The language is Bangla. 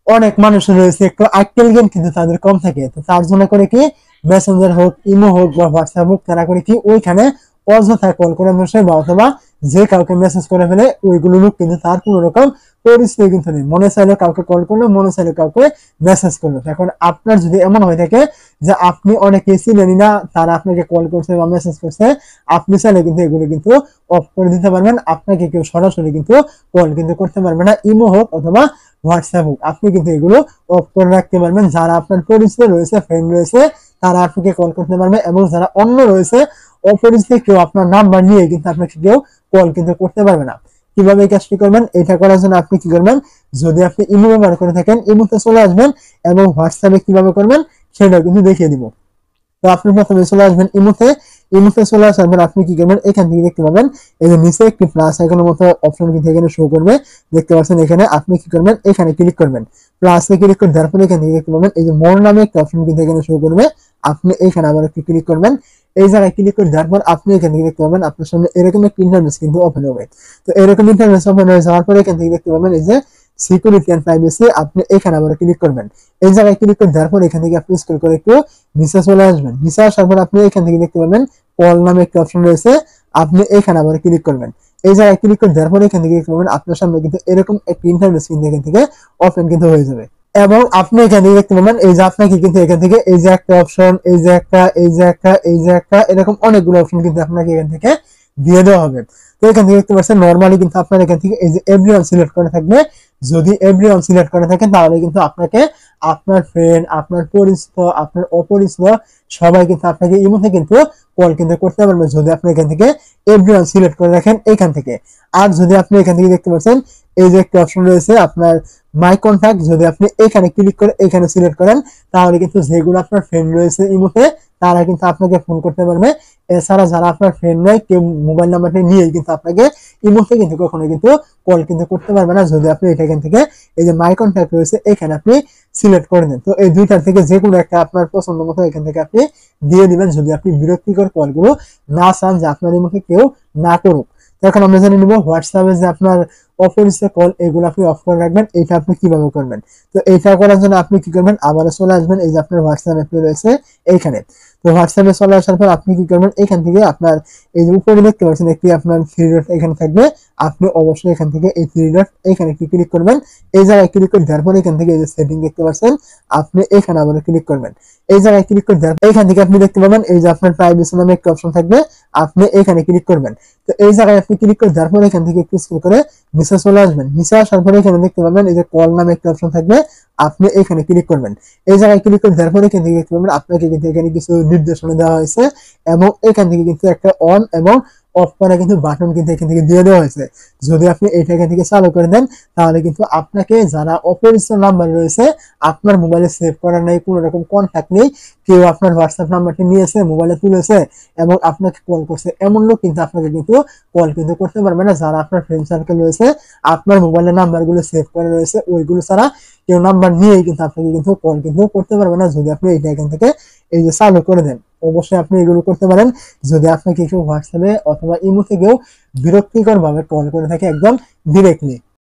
অনেক মানুষ রয়েছে একটু আইটেল জ্ঞান কিন্তু তাদের কম থাকে, তো তার জন্য করে কি মেসেঞ্জার হোক, ইমো হোক বা হোয়াটসঅ্যাপ হোক, তারা করে কি ওইখানে অযথা কল করে বসে বা অথবা যে কাউকে মেসেজ করে ফেলে, ওইগুলো লোক কিন্তু তার কোনো রকম পরিচয় কিন্তু নেই। মনে চাইলে কাউকে কল করলো, মনে চাইলে কাউকে মেসেজ করলো। এখন আপনার যদি এমন হয়ে থাকে যে আপনি অনেকে চিনেনই না, তারা আপনাকে কল করছে বা মেসেজ করছে, আপনি চাইলে কিন্তু এগুলো কিন্তু অফ করে দিতে পারবেন। আপনাকে কেউ সরাসরি কিন্তু কল কিন্তু করতে পারবে না, ইমো হোক অথবা হোয়াটসঅ্যাপ হোক, আপনি কিন্তু এগুলো অফ করে রাখতে পারবেন। যারা আপনার পরিচিত রয়েছে, ফ্রেন্ড রয়েছে, তারা আপনাকে কল করতে পারবে, এবং যারা অন্য রয়েছে অপরিচিত কেউ আপনার নাম্বার নিয়ে কিন্তু আপনাকে কেউ কল কিন্তু করতে পারবে না। কিভাবে এই কাজটি করবেন? এটা করার জন্য আপনি কি করবেন, যদি আপনি ইমো ব্যবহার করে থাকেন, ইমোতে চলে আসবেন এবং হোয়াটসঅ্যাপে কিভাবে করবেন সেটাও কিন্তু দেখিয়ে দিব। তো আপনি প্রথমে চলে আসবেন ইমোতে। ইমোতে চলে আসার পর আপনি কি করবেন, এখান থেকে দেখতে পাবেন এই যে নিচে একটি প্লাস আইকনের মতো অপশন কিন্তু এখানে শো করবে, দেখতে পাচ্ছেন। এখানে আপনি কি করবেন, এখানে ক্লিক করবেন। প্লাসে ক্লিক করে দেওয়ার পরে এখান থেকে দেখতে পাবেন এই যে মোর নামে একটা অপশন কিন্তু এখানে শো করবে, আপনি এখানে আবার একটু ক্লিক করবেন। এই জায়গায় ক্লিক করে দেওয়ার পর আপনি এখান থেকে দেখতে পাবেন আপনার সামনে এরকম একটা ইন্টারফেস কিন্তু ওপেন হবে। তো এরকম ইন্টারফেস ওপেন হয়ে যাওয়ার পরে এখান থেকে দেখতে পাবেন এই যে সিকিউরিটি এন্ড প্রাইভেসি, আপনি এখানে আবার ক্লিক করবেন। এই জায়গায় ক্লিক করে দেওয়ার পর এখান থেকে আপনি স্ক্রল করে একটু নিচে চলে আসবেন। নিচে আসার পর আপনি এখান থেকে দেখতে পাবেন কল নামে একটা অপশন রয়েছে, আপনি এখানে আবার ক্লিক করবেন। এই জায়গায় ক্লিক করে দেওয়ার পর এখান থেকে দেখতে পাবেন আপনার সামনে কিন্তু এরকম একটা ইন্টারফেস কিন্তু এখান থেকে ওপেন কিন্তু হয়ে যাবে। এবং আপনি এখান থেকে দেখতে পাবেন এই যে আপনাকে কিন্তু এখান থেকে এই যে একটা অপশন, এই যে একটা, এই যে একটা, এই যে একটা, এরকম অনেকগুলো অপশন কিন্তু আপনাকে এখান থেকে দিয়ে দেওয়া হবে। তো এখান থেকে দেখতে পাচ্ছেন নরমালি কিন্তু আপনার এখান থেকে এই যে এভরিওয়ান সিলেক্ট করা থাকবে। যদি এভরিওয়ান সিলেক্ট করা থাকে তাহলে কিন্তু আপনাকে আপনার ফ্রেন্ড, আপনার পরিচিত, আপনার অপরিচিত সবাই কিন্তু আপনাকে ইমোতে কিন্তু কল কিন্তু করতে পারবে, যদি আপনি এখান থেকে এভরিওয়ান সিলেক্ট করে রাখেন এখান থেকে। আর যদি আপনি এখান থেকে দেখতে পাচ্ছেন এই যে একটা অপশন রয়েছে আপনার মাই কন্ট্যাক্ট, যদি আপনি এখানে ক্লিক করে এখানে সিলেক্ট করেন তাহলে কিন্তু যেগুলো আপনার ফ্রেন্ড রয়েছে ইমোতে তারা কিন্তু আপনাকে ফোন করতে পারবে। এছাড়া যারা আপনার ফ্রেন্ড নয়, কেউ মোবাইল নাম্বারটা নিয়ে কিন্তু আপনাকে ইমোতে কিন্তু কখনো কিন্তু কল কিন্তু করতে পারবে না, যদি আপনি এটা এখান থেকে এই যে মাই কন্ট্যাক্ট রয়েছে এখানে আপনি সিলেক্ট করে দেন। তো এই দুইটার থেকে যে কোনো একটা আপনার পছন্দ মতো এখান থেকে আপনি দিয়ে দিবেন, যদি আপনি বিরক্তিকর কলগুলো না চান যে আপনার ইমোতে কেউ না করুক। তো এখন আমরা জেনে নিব হোয়াটসঅ্যাপে যে আপনার অপরিচিত কল এগুলো আপনি অফ করে রাখবেন, এটা আপনি কিভাবে করবেন। তো এইটা করার জন্য আপনি কি করবেন, আবারও চলে আসবেন এই যে আপনার হোয়াটসঅ্যাপ অ্যাপটি রয়েছে এইখানে। তো হোয়াটসঅ্যাপে চলে আসার পর আপনি কি করবেন, এখান থেকে আপনার এই যে উপরে দেখতে পাচ্ছেন একটি আপনার থ্রি ডট এখানে থাকবে, আপনি অবশ্যই এখান থেকে এই থ্রি ডট এখানে একটি ক্লিক করবেন। এই জায়গায় ক্লিক করে দেওয়ার পর এখান থেকে এই যে সেটিং দেখতে পাচ্ছেন, আপনি এখানে আবার ক্লিক করবেন। এই জায়গায় ক্লিক করে দেওয়ার এখান থেকে আপনি দেখতে পাবেন এই যে আপনার প্রাইভেসি নামে একটা অপশন থাকবে, আপনি এখানে ক্লিক করবেন। তো এই জায়গায় আপনি ক্লিক করে দেওয়ার পর এখান থেকে একটু স্ক্রল করে নিচে চলে আসবেন। নিচে আসার পরে এখানে দেখতে পাবেন এই যে কল নামে একটা অপশন থাকবে, আপনি এখানে ক্লিক করবেন। এই জায়গায় ক্লিক করে দেওয়ার পরে এখান থেকে দেখতে পাবেন আপনাকে কিন্তু এখানে কিছু নির্দেশনা দেওয়া হয়েছে, এবং এখান থেকে কিন্তু একটা অন এবং অফ করা কিন্তু বাটন কিন্তু এখান থেকে দিয়ে দেওয়া হয়েছে। যদি আপনি এটা এখান থেকে চালু করে দেন তাহলে কিন্তু আপনাকে যারা অপরিচিত নাম্বার রয়েছে, আপনার মোবাইলে সেভ করা নেই, কোনো রকম কন্ট্যাক্ট নেই, কেউ আপনার হোয়াটসঅ্যাপ নাম্বারটি নিয়েছে, মোবাইলে তুলেছে এবং আপনাকে কল করছে, এমন লোক কিন্তু আপনাকে কিন্তু কল কিন্তু করতে পারবে না। যারা আপনার ফ্রেন্ড সার্কেল রয়েছে, আপনার মোবাইলের নাম্বারগুলো সেভ করে রয়েছে, ওইগুলো ছাড়া কেউ নাম্বার নিয়েই কিন্তু আপনাকে কিন্তু কল কিন্তু করতে পারবে না, যদি আপনি এটা এখান থেকে এই যে চালু করে দেন। অবশ্যই আপনি এগুলো করতে পারেন যদি আপনাকে কেউ হোয়াটসঅ্যাপে অথবা ইমো থেকেও বিরক্তিকর ভাবে কল করে থাকে একদম ডিরেক্টলি।